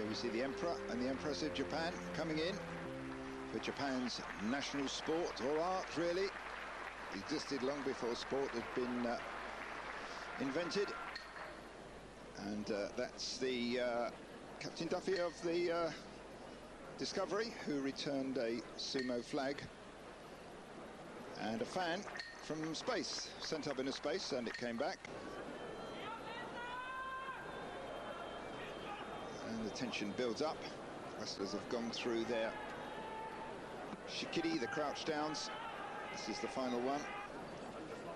We see the Emperor and the Empress of Japan coming in for Japan's national sport, or art really. It existed long before sport had been invented. And that's the Captain Duffy of the Discovery, who returned a sumo flag. And a fan from space, sent up into space, and it came back. And the tension builds up. Wrestlers have gone through their shikiri, the crouch downs. This is the final one.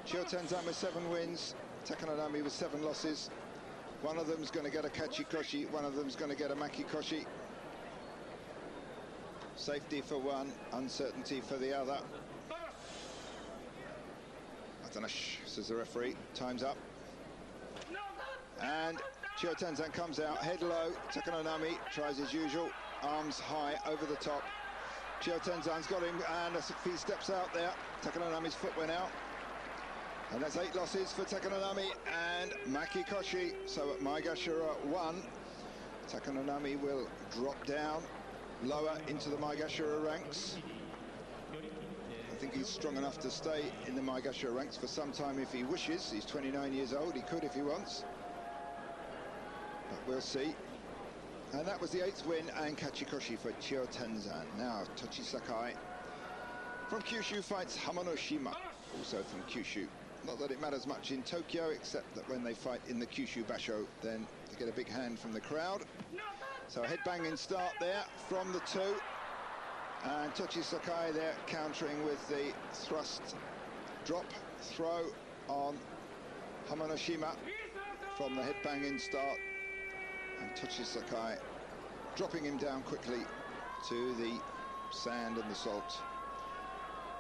Chiyotenzan with 7 wins, Takanonami with 7 losses. One of them's going to get a kachikoshi, one of them's going to get a makikoshi. Safety for one, uncertainty for the other. Uwatenage, says the referee. Time's up. And Chiyotenzan comes out, head low. Takanonami tries as usual, arms high over the top. Chiyotenzan's got him, and as he steps out there, Takanonami's foot went out. And that's 8 losses for Takanonami and makikoshi. So at Maegashira 1, Takanonami will drop down lower into the Maegashira ranks. I think he's strong enough to stay in the Maegashira ranks for some time if he wishes. He's 29 years old, he could if he wants. But we'll see. And that was the 8th win and kachikoshi for Chiyotenzan. Now Tochisakae from Kyushu fights Hamanoshima, also from Kyushu. Not that it matters much in Tokyo, except that when they fight in the Kyushu Basho, then they get a big hand from the crowd. So a headbanging start there from the 2. And Tochisakae there countering with the thrust drop throw on Hamanoshima from the headbanging start. And Tochisakae dropping him down quickly to the sand and the salt.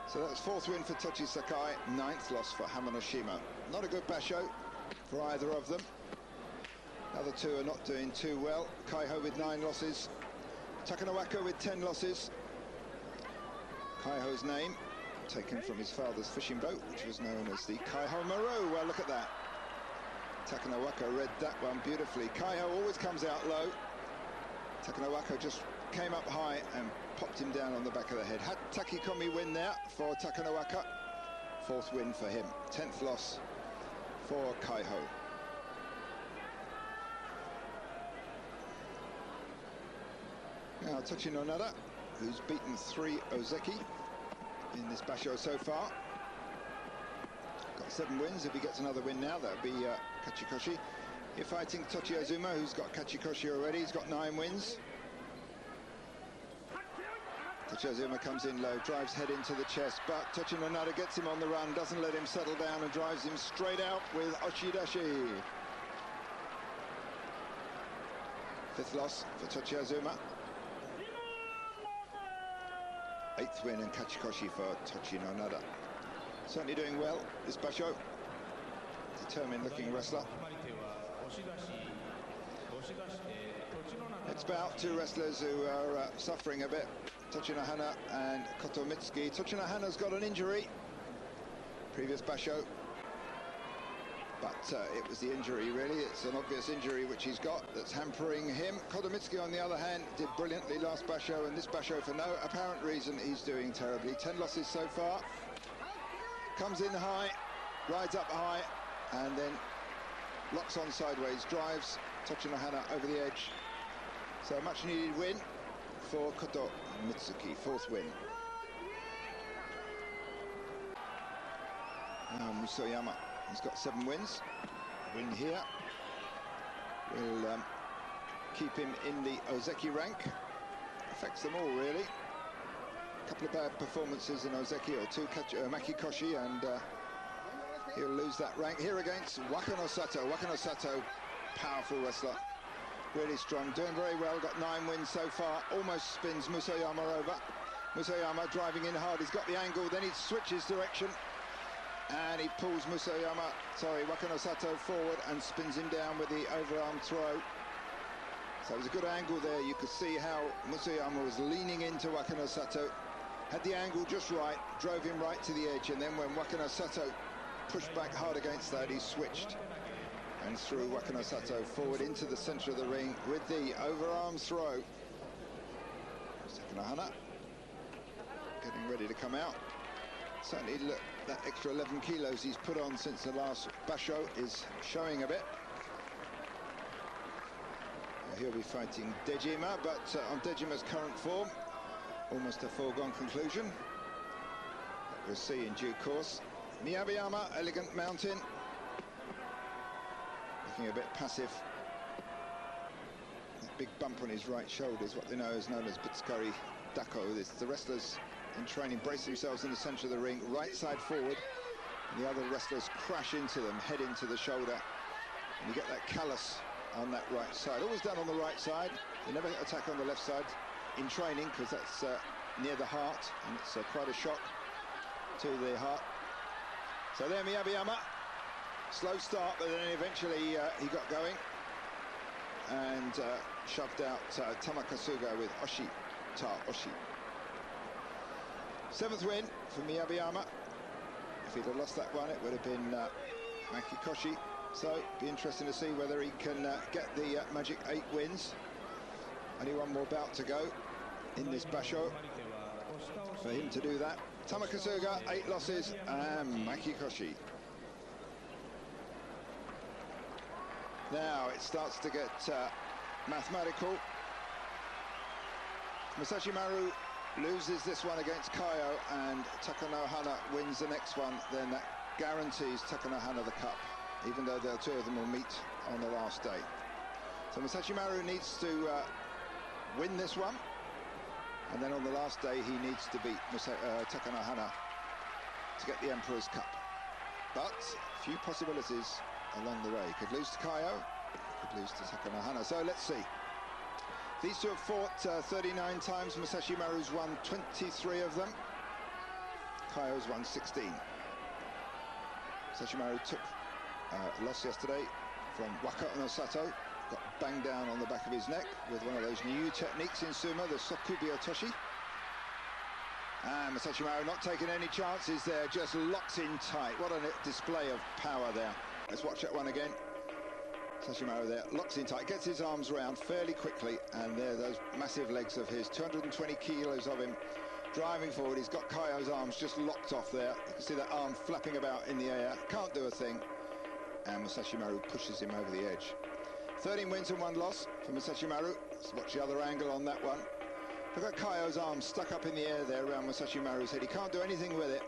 So that's 4th win for Tochisakae, 9th loss for Hamanoshima. Not a good basho for either of them. The other 2 are not doing too well. Kaiho with 9 losses. Takanowaka with 10 losses. Kaiho's name taken from his father's fishing boat, which was known as the Kaiho Maru. Well, look at that. Takanowaka read that one beautifully. Kaiho always comes out low. Takanowaka just came up high and popped him down on the back of the head. Hatakikomi win there for Takanowaka. 4th win for him. 10th loss for Kaiho. Now Tochinonada, who's beaten 3 ozeki in this basho so far. Got 7 wins. If he gets another win now, that'll be kachikoshi. You're fighting Tochiazuma, who's got kachikoshi already. He's got 9 wins. Tochiazuma comes in low, drives head into the chest, but Tochinonada gets him on the run, doesn't let him settle down, and drives him straight out with oshidashi. 5th loss for Tochiazuma. 8th win and kachikoshi for Tochinonada. Certainly doing well, this basho. Determined looking wrestler. Next bout, 2 wrestlers who are suffering a bit. Tochinohana and Kotomitsuki. Tochinohana's got an injury. Previous basho. But it was the injury, really. It's an obvious injury which he's got that's hampering him. Kotomitsuki, on the other hand, did brilliantly last basho, and this basho, for no apparent reason, he's doing terribly. 10 losses so far. Comes in high, rides up high, and then locks on sideways, drives Tochinohana over the edge. So a much needed win for Kotomitsuki, 4th win. Now Musoyama, he's got 7 wins. Win here will keep him in the ozeki rank. Affects them all, really. A couple of bad performances in ozeki, or 2 makikoshi, and he'll lose that rank. Here against Wakanosato. Wakanosato, powerful wrestler. Really strong, doing very well, got 9 wins so far, almost spins Musoyama over. Musoyama driving in hard, he's got the angle, then he switches direction, and he pulls Wakanosato forward and spins him down with the overarm throw. So it was a good angle there. You could see how Musoyama was leaning into Wakanosato, had the angle just right, drove him right to the edge, and then when Wakanosato pushed back hard against that, he switched and through Wakanosato forward into the centre of the ring with the overarm throw. Takanohana getting ready to come out. Certainly look, that extra 11 kilos he's put on since the last basho is showing a bit. He'll be fighting Dejima, but on Dejima's current form, almost a foregone conclusion. We'll see in due course. Miyabiyama, elegant mountain. Looking a bit passive. That big bump on his right shoulder is what they know is known as Butsukari Dako. The wrestlers in training brace themselves in the centre of the ring, right side forward, and the other wrestlers crash into them, head into the shoulder, and you get that callus on that right side. Always done on the right side. They never attack on the left side in training because that's near the heart, and it's quite a shock to the heart. So there Miyabiyama, slow start, but then eventually he got going and shoved out Tamakasuga with oshitaoshi. 7th win for Miyabiyama. If he'd have lost that one, it would have been Makikoshi. So it'd be interesting to see whether he can get the magic 8 wins. Only one more bout to go in this basho for him to do that. Tamakasuga, 8 losses, and Makikoshi. Now it starts to get mathematical. Musashimaru loses this one against Kaio and Takanohana wins the next one, then that guarantees Takanohana the cup, even though the two of them will meet on the last day. So Musashimaru needs to win this one, and then on the last day he needs to beat Takanohana to get the Emperor's Cup. But a few possibilities along the way. He could lose to Kaio, he could lose to Takanohana. So let's see. These two have fought 39 times. Musashimaru's won 23 of them. Kaio's won 16. Musashimaru took a loss yesterday from Wakanosato. Got banged down on the back of his neck with one of those new techniques in sumo, the tsukiotoshi. And Musashimaru not taking any chances there, just locks in tight. What a display of power there. Let's watch that one again. Musashimaru there, locks in tight, gets his arms round fairly quickly, and there, those massive legs of his, 220 kilos of him, driving forward. He's got Kaio's arms just locked off there. You can see that arm flapping about in the air, can't do a thing, and Musashimaru pushes him over the edge. 13 wins and 1 loss for Musashimaru. Let's watch the other angle on that one. Look at Kaio's arm stuck up in the air there around Musashimaru's head. He can't do anything with it,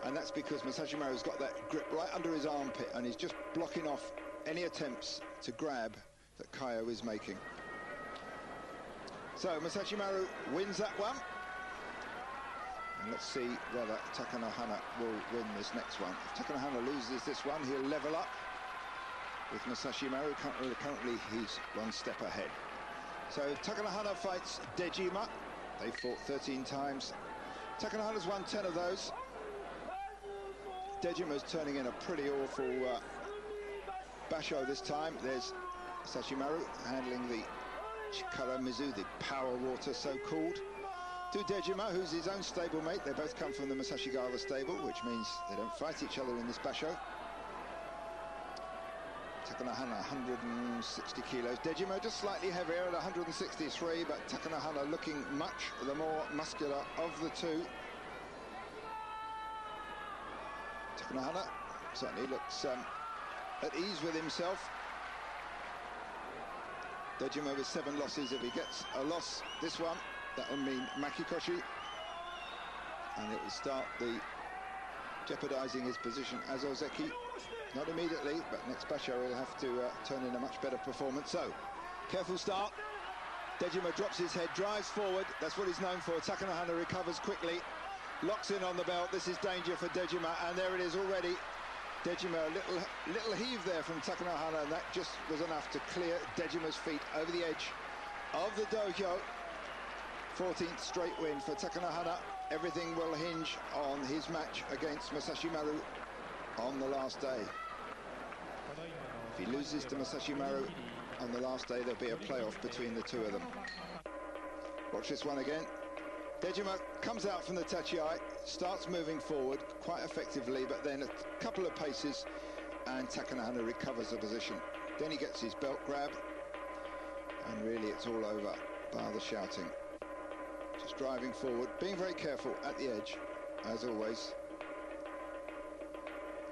and that's because Musashimaru's got that grip right under his armpit, and he's just blocking off any attempts to grab that Kaio is making. So Musashimaru wins that one. And let's see whether Takanohana will win this next one. If Takanohana loses this one, he'll level up with Musashimaru. Currently he's 1 step ahead. So Takanohana fights Dejima. They fought 13 times. Takanohana's won 10 of those. Dejima's turning in a pretty awful basho this time. There's Musashimaru handling the Chikara-mizu, the power water so-called, to Dejima, who's his own stablemate. They both come from the Musashigawa stable, which means they don't fight each other in this basho. Takanohana 160 kilos. Dejima just slightly heavier at 163, but Takanohana looking much the more muscular of the two. Takanohana certainly looks at ease with himself. Dejima with 7 losses. If he gets a loss this one, that will mean Makikoshi, and it will start the jeopardizing his position as Ozeki. Not immediately, but next basho he'll have to turn in a much better performance. So, careful start. Dejima drops his head, drives forward. That's what he's known for. Takanohana recovers quickly, locks in on the belt. This is danger for Dejima, and there it is already. Dejima, a little heave there from Takanohana, and that just was enough to clear Dejima's feet over the edge of the dohyo. 14th straight win for Takanohana. Everything will hinge on his match against Musashimaru on the last day. If he loses to Musashimaru on the last day, there'll be a playoff between the two of them. Watch this one again. Dejima comes out from the tachiai, starts moving forward quite effectively, but then a couple of paces and Takanohana recovers the position. Then he gets his belt grab, and really it's all over, bar the shouting. Just driving forward, being very careful at the edge, as always.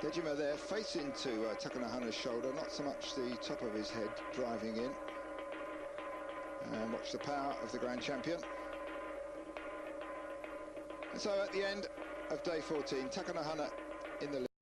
Dejima there, facing to Takanohana's shoulder, not so much the top of his head driving in. And watch the power of the Grand Champion. And so at the end of day 14, Takanohana in the lead.